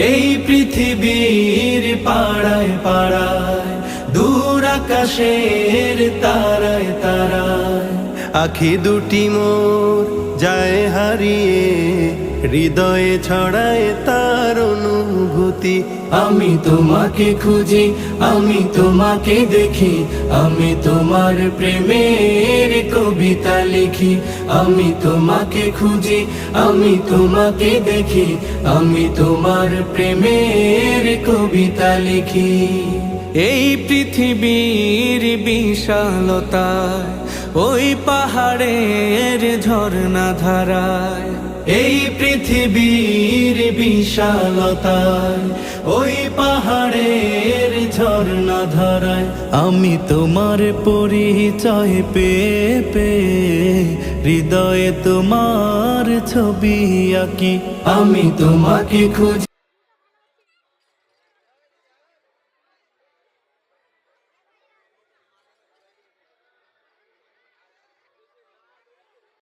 এই পৃথিবীর পাড়ায় পাড়ায়, দূর আকাশের তারায় তারায়, আখি দুটি মোর যায় হারিয়ে, হৃদয়ে ছড়ায় তার অনুভূতি। আমি তোমাকে খুঁজি, আমি তোমাকে দেখি, আমি তোমার প্রেমের কবিতা লিখি। আমি তোমাকে খুঁজি, আমি তোমাকে দেখি, আমি তোমার প্রেমের কবিতা লিখি। এই পৃথিবীর বিশালতায়, ওই পাহাড়ের ঝর্ণা ধারায়, এই পৃথিবীর বিশালতায়, ওই পাহাড়ের ঝর্ণা ধারায়, আমি তোমার পরিচয় পেয়ে পেয়ে, হৃদয়ে তোমার ছবি আঁকি। আমি তোমাকে খুঁজি।